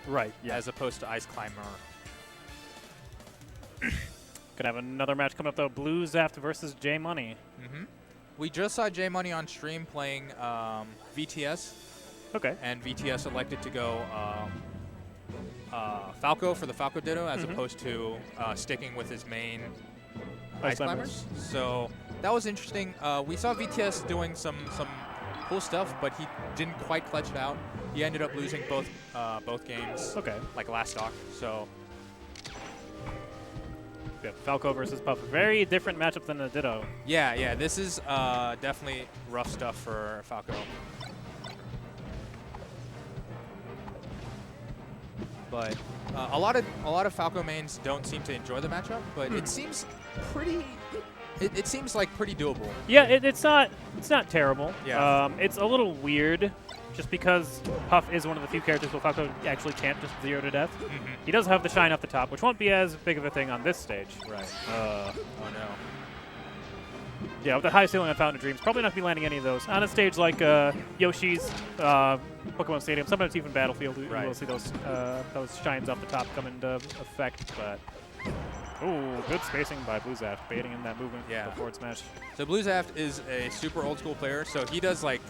Right, yeah. as opposed to Ice Climber. Could have another match coming up, though. bluezaft versus J Money. We just saw J Money on stream playing VTS. Okay. And VTS elected to go Falco for the Falco Ditto as opposed to sticking with his main Ice Climbers. So that was interesting. We saw VTS doing some cool stuff, but he didn't quite clutch it out. He ended up losing both games. Okay. Like last stock. So yeah, Falco versus Puff. Very different matchup than the Ditto. yeah. This is definitely rough stuff for Falco. But a lot of Falco mains don't seem to enjoy the matchup, but it seems pretty. It seems like pretty doable. Yeah, it's not terrible. Yeah. It's a little weird, just because Puff is one of the few characters where Falco actually can't just 0 to death. He does have the shine up the top, which won't be as big of a thing on this stage. Right. Oh no. Yeah, with the high ceiling on Fountain of Dreams, probably not going to be landing any of those. On a stage like Yoshi's Pokemon Stadium, sometimes even Battlefield, you will see those shines off the top come into effect. But ooh, good spacing by bluezaft, baiting in that movement for the forward smash. So bluezaft is a super old school player, so he does like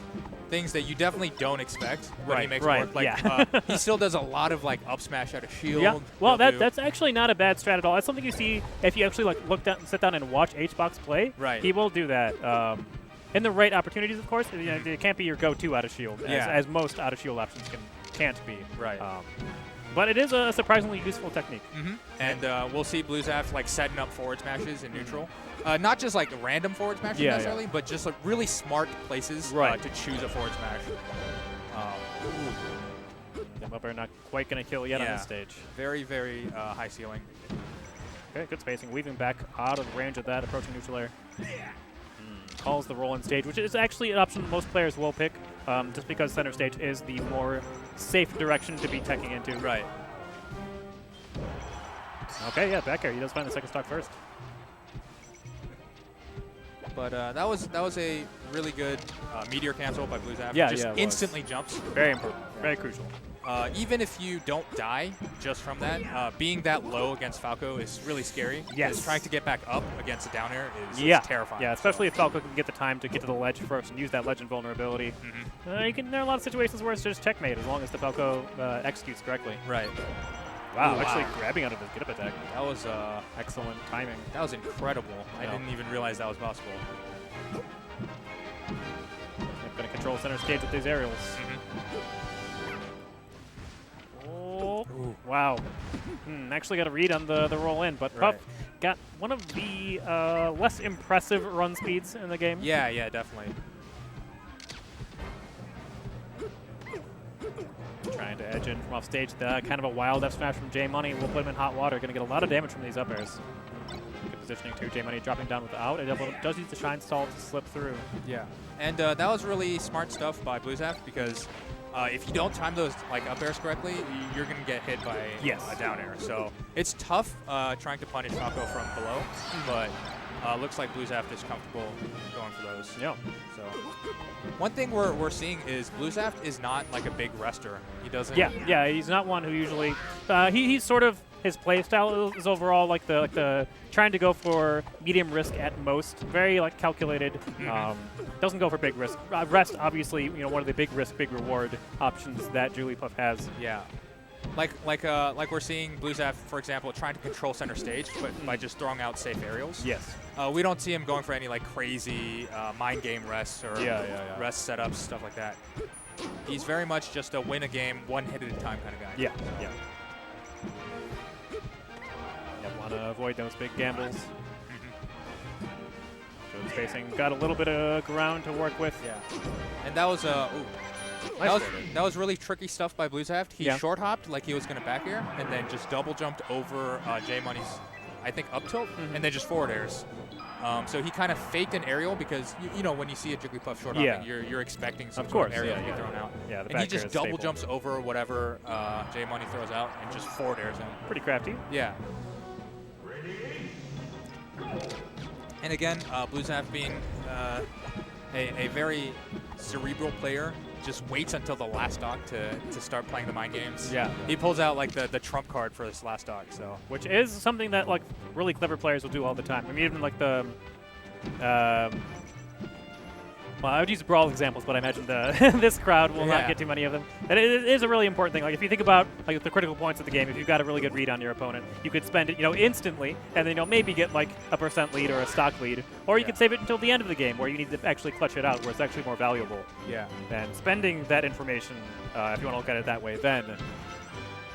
things that you definitely don't expect when he makes work. Like he still does a lot of like up smash out of shield. Yeah. Well, that's actually not a bad strat at all. That's something you see if you actually like look down, sit down and watch HBox play. Right. He will do that. In the right opportunities, of course. You know, it can't be your go-to out of shield, as most out of shield options can't be. Right. But it is a surprisingly useful technique. And we'll see bluezaft like setting up forward smashes in neutral. Not just like random forward smashes necessarily, but just like really smart places to choose a forward smash. Them up air not quite going to kill yet on this stage. Very, very high ceiling. Okay, good spacing. Weaving back out of range of that, approaching neutral air. Calls the roll-in stage, which is actually an option most players will pick, just because center stage is the more safe direction to be teching into. Right. Okay, yeah, back air. He does find the second stock first. But that was a really good meteor cancel by bluezaft. Yeah, just yeah, it instantly jumps. Very important. Very crucial. Even if you don't die just from that, being that low against Falco is really scary. Yes. Trying to get back up against a down air is terrifying. Yeah, especially if Falco can get the time to get to the ledge first and use that ledge invulnerability. There are a lot of situations where it's just checkmate as long as the Falco executes correctly. Right. Wow, actually grabbing out of his get-up attack. That was excellent timing. That was incredible. I didn't even realize that was possible. I'm going to control center stage with these aerials. Oh, wow. Actually got a read on the roll in, but Puff got one of the less impressive run speeds in the game. Yeah, definitely. Trying to edge in from off stage. Kind of a wild F smash from J Money will put him in hot water. Going to get a lot of damage from these up airs. Good positioning too. J Money dropping down without. It does use the shine stall to slip through. Yeah, and that was really smart stuff by bluezaft because if you don't time those like up airs correctly, you're going to get hit by a down air. So it's tough trying to punish Falco from below, but looks like bluezaft is comfortable going for those. Yeah. So one thing we're seeing is bluezaft is not like a big rester. He doesn't. Yeah. He's not one who usually. He's sort of his play style is overall like the trying to go for medium risk at most. Very like calculated. Doesn't go for big risk. Rest obviously one of the big risk big reward options that Jigglypuff has. Yeah. Like we're seeing bluezaft, for example, trying to control center stage, but by just throwing out safe aerials. Yes. We don't see him going for any like crazy mind game rests or rest setups, stuff like that. He's very much just a win a game, one hit at a time kind of guy. Yeah. Want to avoid those big gambles. Good spacing. Got a little bit of ground to work with. Yeah. And that was that was really tricky stuff by bluezaft. He short hopped like he was going to back air, and then just double jumped over J Money's, I think, up tilt, and then just forward airs. So he kind of faked an aerial because you know when you see a Jigglypuff short hopping, you're expecting some sort of aerial to be thrown out. Yeah, and he just double jumps over whatever J Money throws out and just forward airs him. Pretty crafty. Yeah. And again, bluezaft being a very cerebral player, just waits until the last stock to start playing the mind games. Yeah. He pulls out like the trump card for this last stock. So. Which is something that like really clever players will do all the time. I mean, even like the. Well, I would use brawl examples, but I imagine this crowd will not get too many of them. And it is a really important thing. Like if you think about like the critical points of the game, if you've got a really good read on your opponent, you could spend it, instantly, and then maybe get like a % lead or a stock lead, or you could save it until the end of the game, where you need to actually clutch it out, where it's actually more valuable. Yeah. And spending that information, if you want to look at it that way, then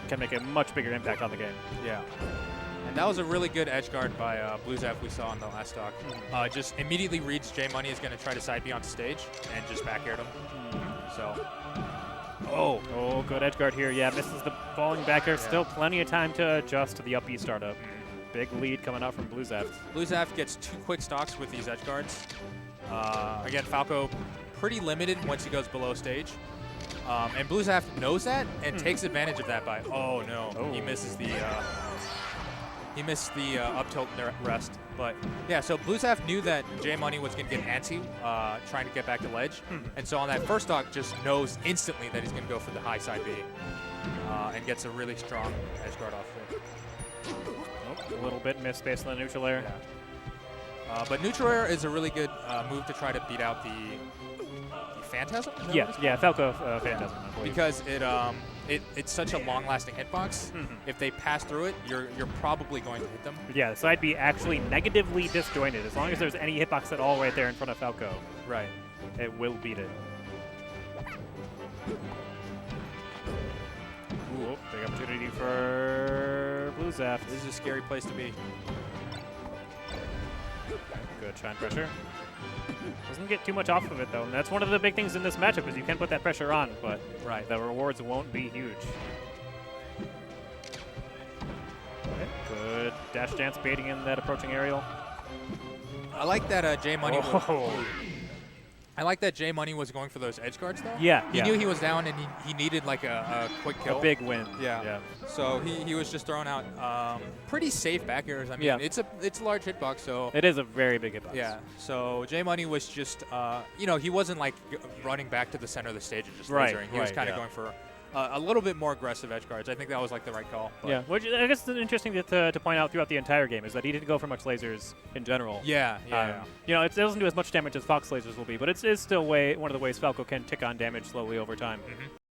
can make a much bigger impact on the game. Yeah. And that was a really good edge guard by bluezaft we saw in the last stock. Just immediately reads J Money is going to try to side B onto stage and just back aired him. So. Oh, good edge guard here. Yeah, misses the falling back air. Still plenty of time to adjust to the up B startup. Big lead coming out from bluezaft. Bluezaft gets 2 quick stocks with these edge guards. Again, Falco pretty limited once he goes below stage. And bluezaft knows that and takes advantage of that by, he misses the... He missed the up tilt rest. But yeah, so bluezaft knew that J Money was going to get antsy trying to get back to ledge. And so on that first stock, just knows instantly that he's going to go for the high side B and gets a really strong edge guard off it. A little bit missed based on the neutral air. Yeah. But neutral air is a really good move to try to beat out the Phantasm? Yeah, Falco Phantasm. Because it's such a long-lasting hitbox. If they pass through it, you're probably going to hit them. Yeah, the side B actually negatively disjointed. As long as there's any hitbox at all right there in front of Falco, right, it will beat it. Ooh, big opportunity for bluezaft. This is a scary place to be. Good shine pressure. Doesn't get too much off of it, though. And that's one of the big things in this matchup is you can put that pressure on, but the rewards won't be huge. Okay, good dash dance baiting in that approaching aerial. I like that J Money. I like that J Money was going for those edge guards, though. Yeah. He knew he was down, and he needed like a quick kill. A big win. Yeah. So he was just throwing out pretty safe back airs. I mean, it's a large hitbox, so it is a very big hitbox. Yeah. So J Money was just he wasn't like running back to the center of the stage and just lasering. He was kind of going for a little bit more aggressive edge guards. I think that was like the right call. Yeah, which I guess is interesting to point out throughout the entire game is that he didn't go for much lasers in general. Yeah. It doesn't do as much damage as Fox lasers will be, but it's still one of the ways Falco can tick on damage slowly over time.